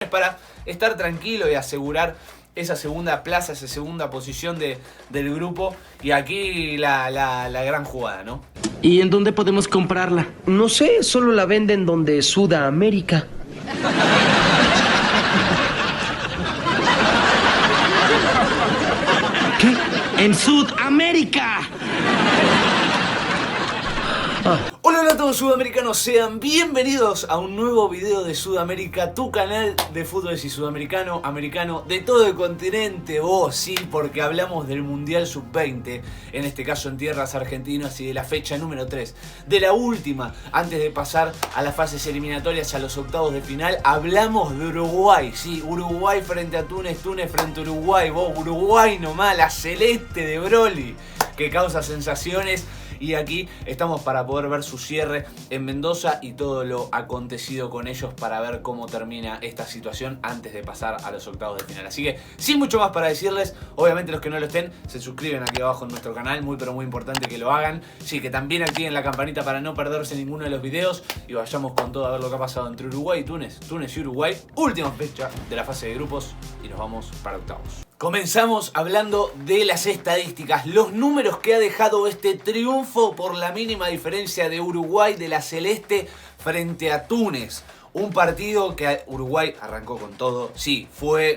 para estar tranquilo y asegurar esa segunda plaza, esa segunda posición del grupo. Y aquí la gran jugada, ¿no? ¿Y en dónde podemos comprarla? No sé, solo la venden donde Sudamérica. ¿Qué? ¡En Sudamérica! Hola a todos sudamericanos, sean bienvenidos a un nuevo video de Sudamérica, tu canal de fútbol y sudamericano, americano, de todo el continente. Sí, porque hablamos del Mundial Sub-20, en este caso en tierras argentinas, y de la fecha número 3, de la última, antes de pasar a las fases eliminatorias, a los octavos de final. Hablamos de Uruguay, sí, Uruguay frente a Túnez, Túnez frente a Uruguay. Uruguay nomás, la celeste de Broly, que causa sensaciones. Y aquí estamos para poder ver su cierre en Mendoza y todo lo acontecido con ellos, para ver cómo termina esta situación antes de pasar a los octavos de final. Así que sin mucho más para decirles, obviamente los que no lo estén, se suscriben aquí abajo en nuestro canal, muy pero muy importante que lo hagan. Sí, que también activen la campanita para no perderse ninguno de los videos, y vayamos con todo a ver lo que ha pasado entre Uruguay y Túnez, Túnez y Uruguay, última fecha de la fase de grupos, y nos vamos para octavos. Comenzamos hablando de las estadísticas, los números que ha dejado este triunfo por la mínima diferencia de Uruguay, de la celeste, frente a Túnez. Un partido que Uruguay arrancó con todo. Sí,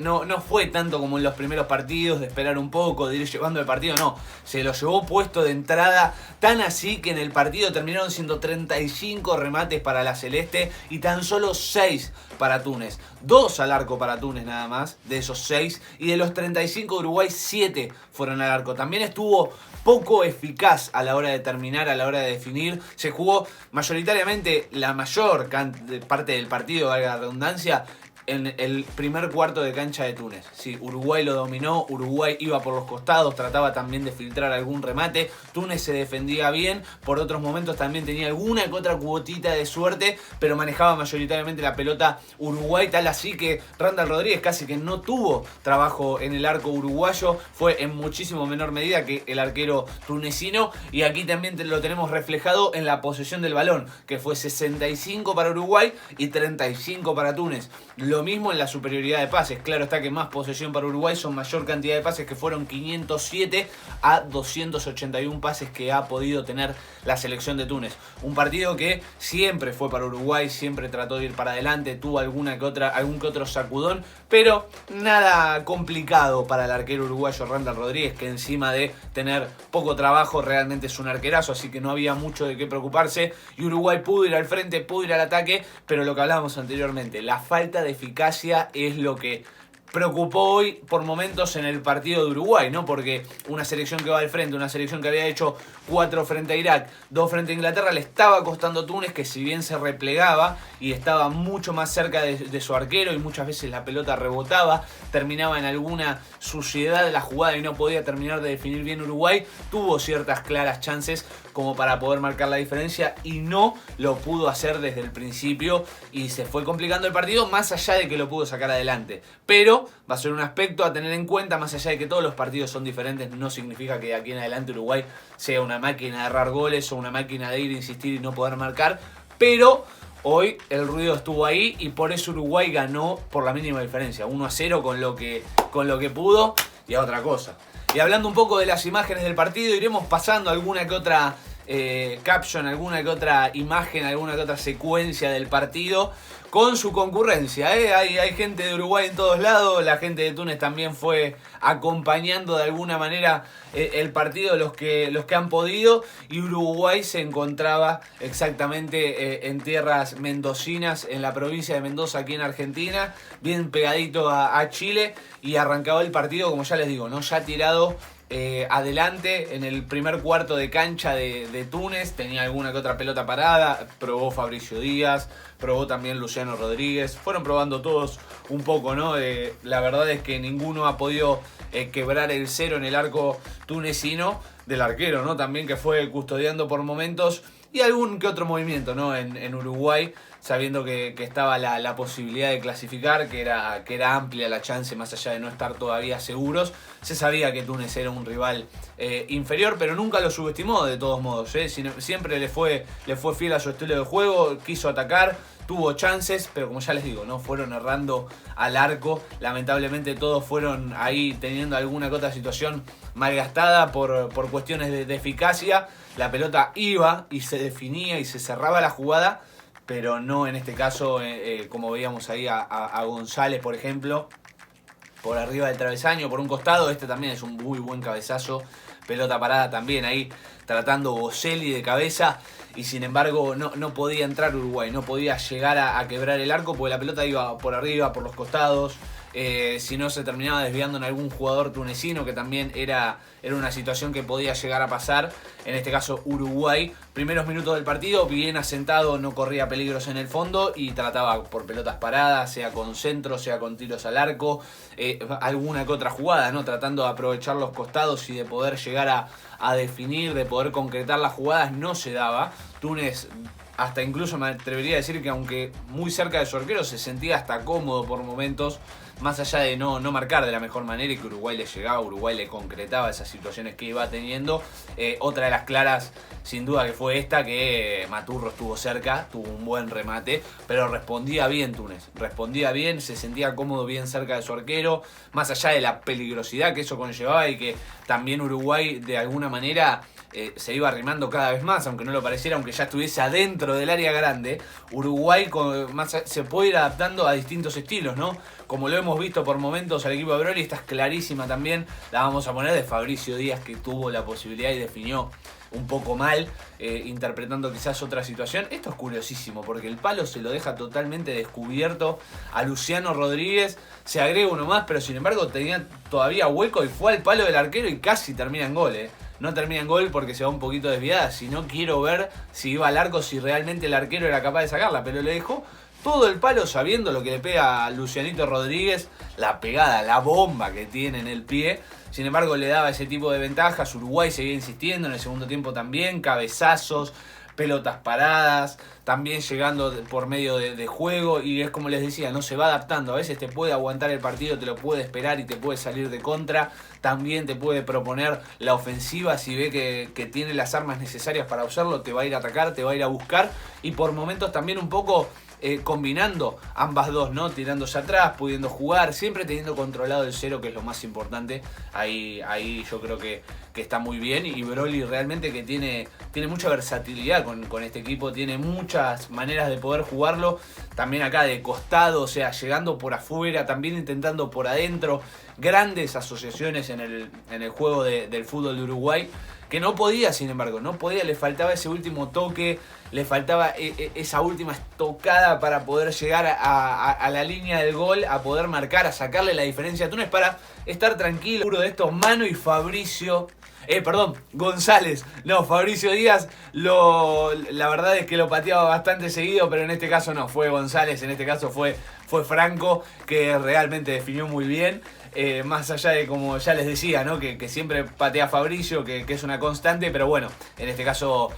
no fue tanto como en los primeros partidos, de esperar un poco, de ir llevando el partido, no. Se lo llevó puesto de entrada, tan así que en el partido terminaron siendo 35 remates para la celeste y tan solo 6 para Túnez. 2 al arco para Túnez nada más, de esos 6. Y de los 35 de Uruguay, 7 fueron al arco. También estuvo poco eficaz a la hora de terminar, a la hora de definir. Se jugó mayoritariamente la mayor parte del partido, valga la redundancia, en el primer cuarto de cancha de Túnez. Sí, Uruguay lo dominó, Uruguay iba por los costados, trataba también de filtrar algún remate, Túnez se defendía bien, por otros momentos también tenía alguna que otra cuotita de suerte, pero manejaba mayoritariamente la pelota Uruguay, tal así que Randall Rodríguez casi que no tuvo trabajo en el arco uruguayo, fue en muchísimo menor medida que el arquero tunecino, y aquí también lo tenemos reflejado en la posesión del balón, que fue 65 para Uruguay y 35 para Túnez. Lo mismo en la superioridad de pases. Claro está que más posesión para Uruguay, son mayor cantidad de pases, que fueron 507 a 281 pases que ha podido tener la selección de Túnez. Un partido que siempre fue para Uruguay, siempre trató de ir para adelante, tuvo algún que otro sacudón, pero nada complicado para el arquero uruguayo Randall Rodríguez, que encima de tener poco trabajo realmente es un arquerazo, así que no había mucho de qué preocuparse, y Uruguay pudo ir al frente, pudo ir al ataque, pero lo que hablábamos anteriormente, la falta de eficacia es lo que preocupó hoy por momentos en el partido de Uruguay, ¿no? Porque una selección que va al frente, una selección que había hecho 4 frente a Irak, 2 frente a Inglaterra, le estaba costando a Túnez, que si bien se replegaba y estaba mucho más cerca de su arquero, y muchas veces la pelota rebotaba, terminaba en alguna suciedad de la jugada y no podía terminar de definir bien Uruguay, tuvo ciertas claras chances como para poder marcar la diferencia y no lo pudo hacer desde el principio, y se fue complicando el partido, más allá de que lo pudo sacar adelante. Pero va a ser un aspecto a tener en cuenta, más allá de que todos los partidos son diferentes, no significa que de aquí en adelante Uruguay sea una máquina de errar goles o una máquina de ir, insistir y no poder marcar, pero hoy el ruido estuvo ahí y por eso Uruguay ganó por la mínima diferencia, 1-0 con lo que pudo, y a otra cosa. Y hablando un poco de las imágenes del partido, iremos pasando alguna que otra caption, alguna que otra imagen, alguna que otra secuencia del partido con su concurrencia. Hay gente de Uruguay en todos lados, la gente de Túnez también fue acompañando de alguna manera el partido, los que han podido, y Uruguay se encontraba exactamente en tierras mendocinas, en la provincia de Mendoza, aquí en Argentina, bien pegadito a Chile, y arrancaba el partido, como ya les digo, ¿no? Ya tirado adelante en el primer cuarto de cancha de Túnez, tenía alguna que otra pelota parada, probó Fabricio Díaz, probó también Luciano Rodríguez, fueron probando todos un poco, ¿no? La verdad es que ninguno ha podido quebrar el cero en el arco tunecino, del arquero, ¿no? También, que fue custodiando por momentos, y algún que otro movimiento, ¿no? En Uruguay, sabiendo que estaba la posibilidad de clasificar, que era amplia la chance, más allá de no estar todavía seguros. Se sabía que Túnez era un rival inferior, pero nunca lo subestimó de todos modos, ¿eh? Siempre le fue fiel a su estilo de juego, quiso atacar, tuvo chances, pero como ya les digo, no fueron errando al arco. Lamentablemente todos fueron ahí teniendo alguna que otra situación malgastada por cuestiones de eficacia. La pelota iba y se definía y se cerraba la jugada, pero no en este caso, como veíamos ahí a González, por ejemplo, por arriba del travesaño, por un costado. Este también es un muy buen cabezazo. Pelota parada también ahí, tratando Boselli de cabeza. Y sin embargo no podía entrar Uruguay, no podía llegar a quebrar el arco porque la pelota iba por arriba, por los costados. Si no, se terminaba desviando en algún jugador tunecino, que también era una situación que podía llegar a pasar. En este caso Uruguay, primeros minutos del partido, bien asentado, no corría peligros en el fondo y trataba por pelotas paradas, sea con centro, sea con tiros al arco, alguna que otra jugada, ¿no? Tratando de aprovechar los costados y de poder llegar a definir, de poder concretar las jugadas. No se daba. Túnez, hasta incluso me atrevería a decir que aunque muy cerca de su arquero, se sentía hasta cómodo por momentos, más allá de no marcar de la mejor manera y que Uruguay le llegaba, Uruguay le concretaba esas situaciones que iba teniendo. Otra de las claras, sin duda, que fue esta, que Maturro estuvo cerca, tuvo un buen remate, pero respondía bien Túnez, respondía bien, se sentía cómodo bien cerca de su arquero, más allá de la peligrosidad que eso conllevaba y que también Uruguay de alguna manera se iba arrimando cada vez más, aunque no lo pareciera, aunque ya estuviese adentro del área grande. Uruguay se puede ir adaptando a distintos estilos, ¿no? Como lo hemos visto por momentos al equipo de Broly, esta es clarísima también, la vamos a poner de Fabricio Díaz, que tuvo la posibilidad y definió un poco mal, interpretando quizás otra situación. Esto es curiosísimo, porque el palo se lo deja totalmente descubierto a Luciano Rodríguez, se agrega uno más, pero sin embargo tenía todavía hueco y fue al palo del arquero y casi termina en gol, No termina en gol porque se va un poquito desviada. Si no, quiero ver si iba al arco, si realmente el arquero era capaz de sacarla. Pero le dejó todo el palo sabiendo lo que le pega a Lucianito Rodríguez. La pegada, la bomba que tiene en el pie. Sin embargo, le daba ese tipo de ventajas. Uruguay seguía insistiendo en el segundo tiempo también. Cabezazos, pelotas paradas, también llegando por medio de juego. Y es como les decía, no se va adaptando. A veces te puede aguantar el partido, te lo puede esperar y te puede salir de contra. También te puede proponer la ofensiva si ve que tiene las armas necesarias para usarlo. Te va a ir a atacar, te va a ir a buscar. Y por momentos también un poco combinando ambas dos, ¿no? Tirándose atrás, pudiendo jugar, siempre teniendo controlado el cero, que es lo más importante. Ahí yo creo que está muy bien. Y Broly realmente que tiene mucha versatilidad con este equipo, tiene muchas maneras de poder jugarlo. También acá de costado, o sea, llegando por afuera, también intentando por adentro. Grandes asociaciones en el juego del fútbol de Uruguay, que no podía, sin embargo, no podía, le faltaba ese último toque, le faltaba esa última estocada para poder llegar a la línea del gol, a poder marcar, a sacarle la diferencia a Túnez para estar tranquilo. Uno de estos, Mano y González. No, Fabricio Díaz, la verdad es que lo pateaba bastante seguido, pero en este caso no, fue González, en este caso fue Franco, que realmente definió muy bien. Más allá de, como ya les decía, ¿no? que siempre patea Fabricio, que es una constante, pero bueno, en este caso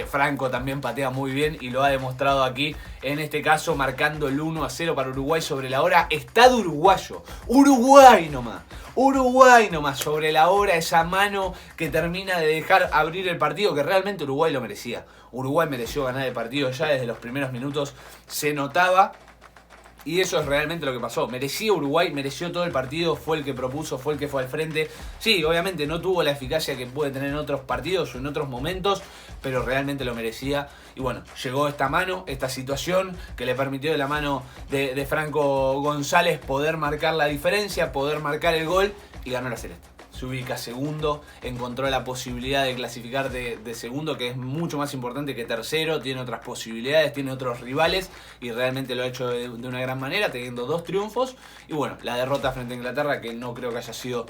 Franco también patea muy bien y lo ha demostrado aquí, en este caso marcando el 1-0 para Uruguay sobre la hora. Estado uruguayo, Uruguay nomás sobre la hora, esa mano que termina de dejar abrir el partido, que realmente Uruguay lo merecía. Uruguay mereció ganar el partido ya desde los primeros minutos, se notaba. Y eso es realmente lo que pasó. Merecía Uruguay, mereció todo el partido, fue el que propuso, fue el que fue al frente. Sí, obviamente no tuvo la eficacia que puede tener en otros partidos o en otros momentos, pero realmente lo merecía. Y bueno, llegó esta mano, esta situación que le permitió de la mano de Franco González poder marcar la diferencia, poder marcar el gol y ganó la Celeste. Se ubica segundo, encontró la posibilidad de clasificar de segundo, que es mucho más importante que tercero, tiene otras posibilidades, tiene otros rivales y realmente lo ha hecho de una gran manera, teniendo 2 triunfos. Y bueno, la derrota frente a Inglaterra, que no creo que haya sido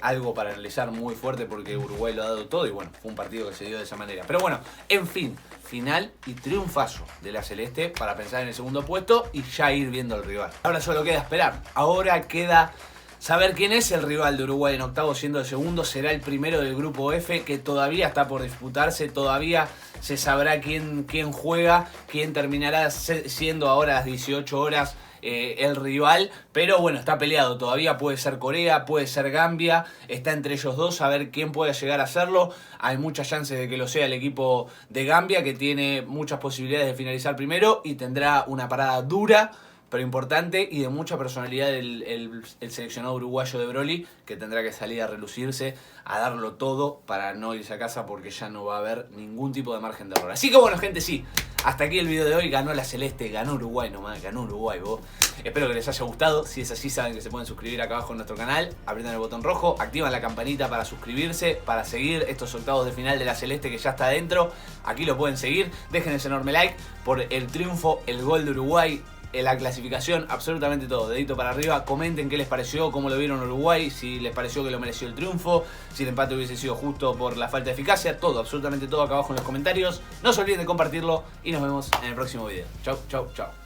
algo para analizar muy fuerte, porque Uruguay lo ha dado todo y bueno, fue un partido que se dio de esa manera. Pero bueno, en fin, final y triunfazo de la Celeste para pensar en el segundo puesto y ya ir viendo al rival. Ahora solo queda esperar, ahora queda saber quién es el rival de Uruguay en octavos, siendo el segundo. Será el primero del grupo F, que todavía está por disputarse, todavía se sabrá quién juega, quién terminará siendo ahora a las 18 horas el rival, pero bueno, está peleado todavía, puede ser Corea, puede ser Gambia, está entre ellos dos, a ver quién puede llegar a hacerlo. Hay muchas chances de que lo sea el equipo de Gambia, que tiene muchas posibilidades de finalizar primero y tendrá una parada dura, pero importante, y de mucha personalidad el seleccionado uruguayo de Broly, que tendrá que salir a relucirse, a darlo todo para no irse a casa, porque ya no va a haber ningún tipo de margen de error. Así que bueno, gente, sí, hasta aquí el video de hoy. Ganó la Celeste, ganó Uruguay nomás, ganó Uruguay, vos. Espero que les haya gustado. Si es así, saben que se pueden suscribir acá abajo en nuestro canal, aprietan el botón rojo, activan la campanita para suscribirse, para seguir estos octavos de final de la Celeste que ya está adentro. Aquí lo pueden seguir, dejen ese enorme like por el triunfo, el gol de Uruguay, la clasificación, absolutamente todo, dedito para arriba. Comenten qué les pareció, cómo lo vieron Uruguay, si les pareció que lo mereció el triunfo, si el empate hubiese sido justo por la falta de eficacia, todo, absolutamente todo acá abajo en los comentarios. No se olviden de compartirlo y nos vemos en el próximo video. Chau, chau, chau.